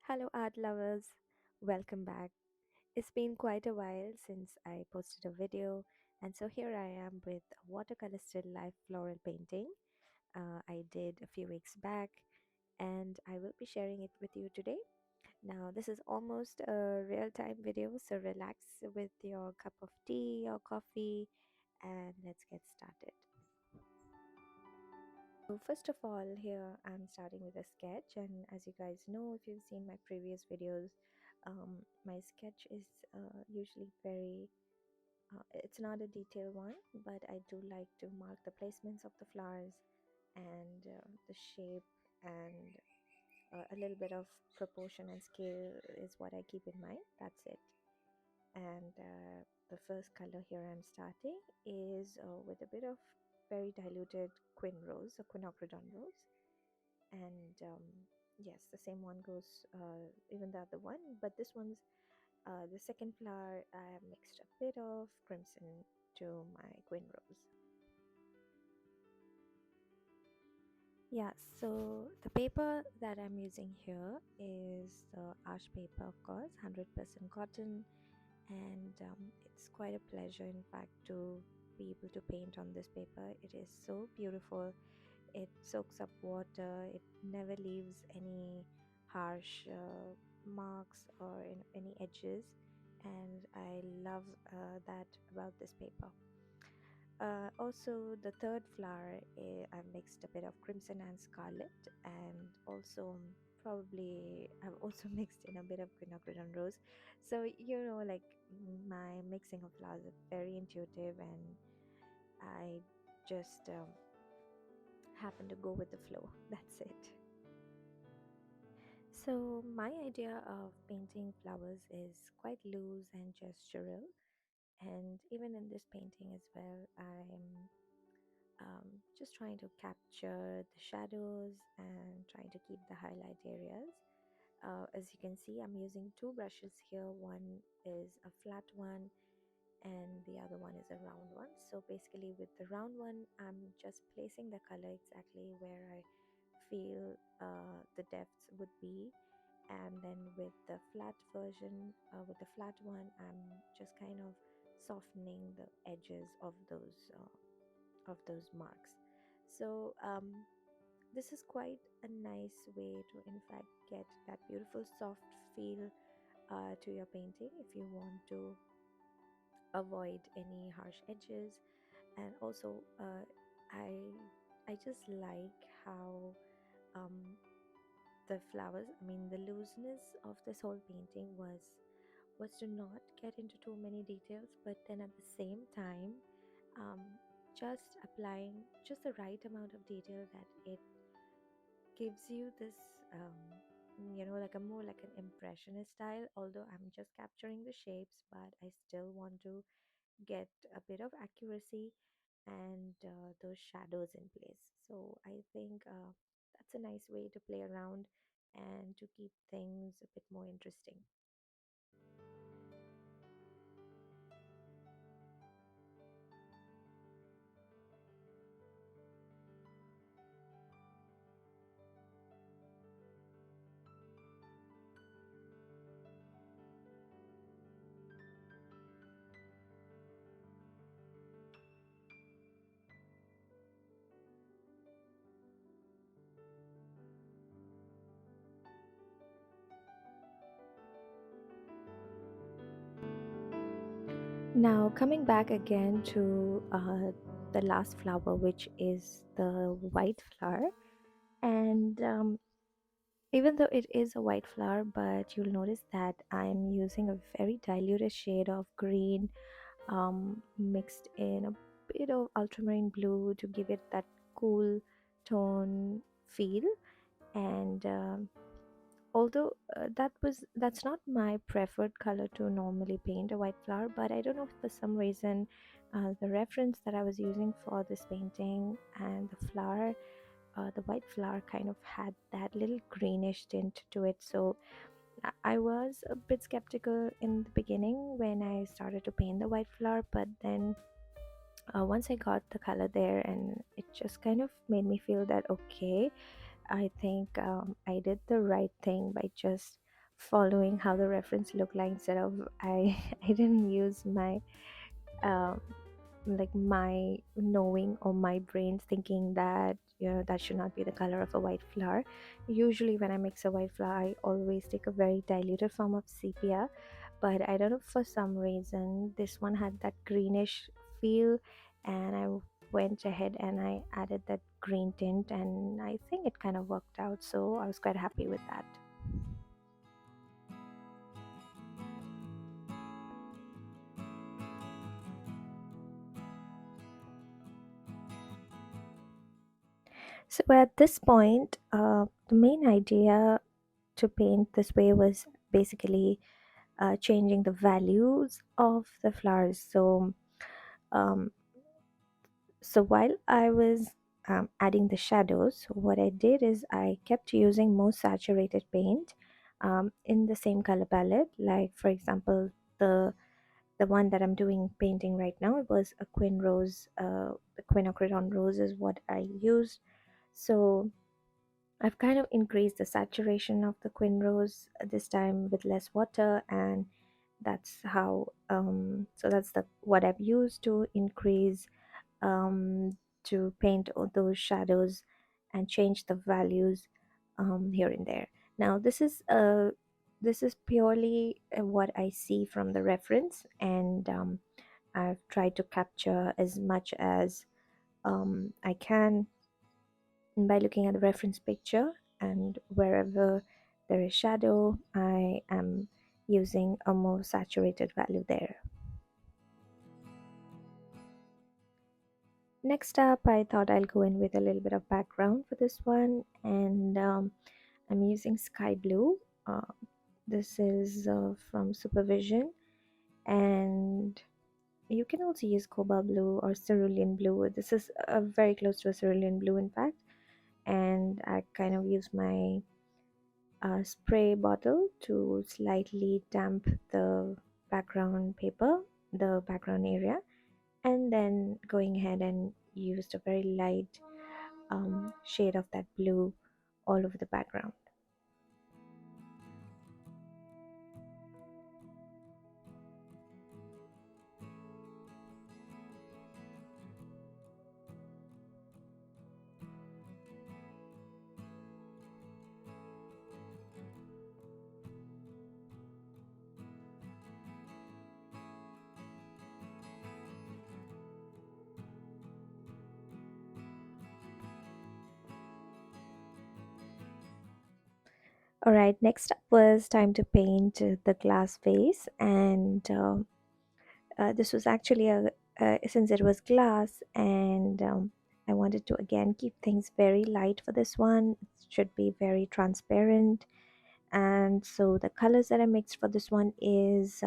Hello, art lovers. Welcome back. It's been quite a while since I posted a video, and so here I am with a watercolor still life floral painting I did a few weeks back, and I will be sharing it with you today. Now, this is almost a real time video, so relax with your cup of tea or coffee, and let's get started. So first of all, here I'm starting with a sketch, and as you guys know, if you've seen my previous videos, my sketch is usually very, it's not a detailed one, but I do like to mark the placements of the flowers and the shape and a little bit of proportion and scale is what I keep in mind. That's it. And the first color here I'm starting is with a bit of very diluted quin rose or quinacridone rose, and yes, the same one goes even the other one, but this one's the second flower. I have mixed a bit of crimson to my queen rose. Yeah, so the paper that I'm using here is the arch paper, of course, 100% cotton, and it's quite a pleasure, in fact, to be able to paint on this paper. It is so beautiful. It soaks up water, it never leaves any harsh marks or any edges, and I love that about this paper. Also, the third flower, I've mixed a bit of crimson and scarlet, and also probably I've also mixed in a bit of quinacridone rose. So, like my mixing of flowers is very intuitive, and I just happen to go with the flow. That's it. So, my idea of painting flowers is quite loose and gestural, and even in this painting as well, I'm just trying to capture the shadows and trying to keep the highlight areas. As you can see, I'm using two brushes here. One is a flat one and the other one is a round one. So basically with the round one, I'm just placing the color exactly where I feel the depths would be, and then with the flat version, with the flat one, I'm just kind of softening the edges of those marks. So this is quite a nice way to in fact get that beautiful soft feel to your painting if you want to avoid any harsh edges. And also I just like how um, the flowers, I mean the looseness of this whole painting was to not get into too many details, but then at the same time um, just applying just the right amount of detail that it gives you this like a more like an impressionist style, although I'm just capturing the shapes, but I still want to get a bit of accuracy and those shadows in place. So I think that's a nice way to play around and to keep things a bit more interesting. Now, coming back again to the last flower, which is the white flower. And even though it is a white flower, but you'll notice that I'm using a very diluted shade of green mixed in a bit of ultramarine blue to give it that cool tone feel. And although that's not my preferred color to normally paint a white flower, but I don't know, for some reason the reference that I was using for this painting and the flower, the white flower kind of had that little greenish tint to it. So I was a bit skeptical in the beginning when I started to paint the white flower, but then once I got the color there, and it just kind of made me feel that okay, I think I did the right thing by just following how the reference looked like instead of I I didn't use my um, like my knowing or my brain thinking that that should not be the color of a white flower. Usually when I mix a white flower, I always take a very diluted form of sepia, but I don't know, for some reason this one had that greenish feel, and I went ahead and I added that green tint, and I think it kind of worked out, so I was quite happy with that. So at this point, the main idea to paint this way was basically changing the values of the flowers. Um, so while I was adding the shadows, what I did is I kept using more saturated paint in the same color palette. Like for example, the one that I'm doing painting right now, it was a quin rose. The quinacridone rose is what I used. So I've kind of increased the saturation of the quin rose this time with less water, and that's how so that's the what I've used to increase to paint all those shadows and change the values here and there. Now this is purely what I see from the reference, and I've tried to capture as much as I can by looking at the reference picture, and wherever there is shadow, I am using a more saturated value there. Next up, I thought I'll go in with a little bit of background for this one, and I'm using sky blue. This is from Supervision, and you can also use cobalt blue or cerulean blue. This is very close to a cerulean blue, in fact, and I kind of use my spray bottle to slightly damp the background paper, the background area, and then going ahead and used a very light shade of that blue all over the background. All right, next up was time to paint the glass vase, and this was actually a since it was glass, and I wanted to again keep things very light for this one. It should be very transparent, and so the colors that I mixed for this one is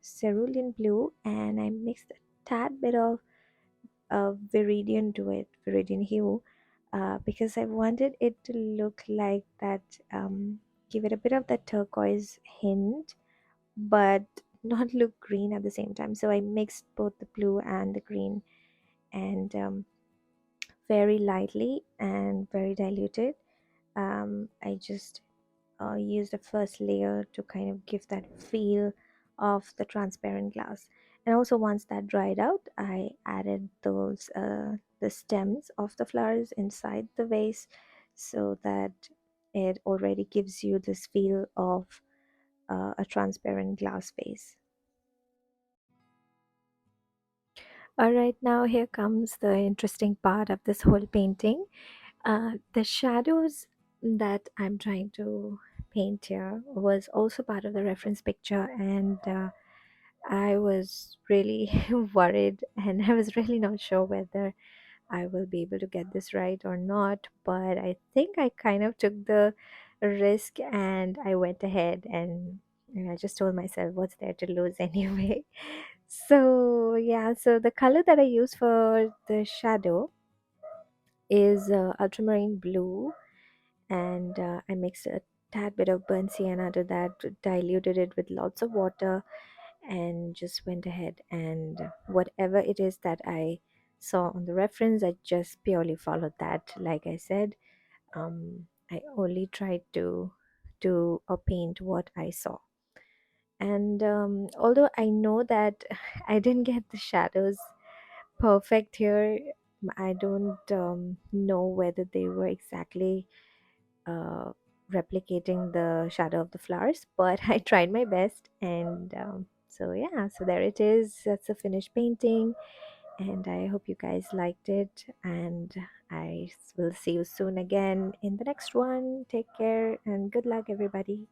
cerulean blue, and I mixed a tad bit of viridian to it, viridian hue, because I wanted it to look like that, give it a bit of that turquoise hint, but not look green at the same time. So I mixed both the blue and the green, and very lightly and very diluted. I just use the first layer to kind of give that feel of the transparent glass. And also once that dried out, I added those the stems of the flowers inside the vase, so that it already gives you this feel of a transparent glass vase. All right, now here comes the interesting part of this whole painting. The shadows that I'm trying to paint here was also part of the reference picture, and I was really worried, and I was really not sure whether I will be able to get this right or not. But I think I kind of took the risk, and I went ahead, and I just told myself, what's there to lose anyway? So, yeah, so the color that I use for the shadow is ultramarine blue, and I mixed a tad bit of burnt sienna to that, diluted it with lots of water, and just went ahead and whatever it is that I saw on the reference, I just purely followed that. Like I said, I only tried to do or paint what I saw. And although I know that I didn't get the shadows perfect here, I don't know whether they were exactly uh, replicating the shadow of the flowers, but I tried my best. And so, yeah, so there it is. That's a finished painting. And I hope you guys liked it. And I will see you soon again in the next one. Take care and good luck, everybody.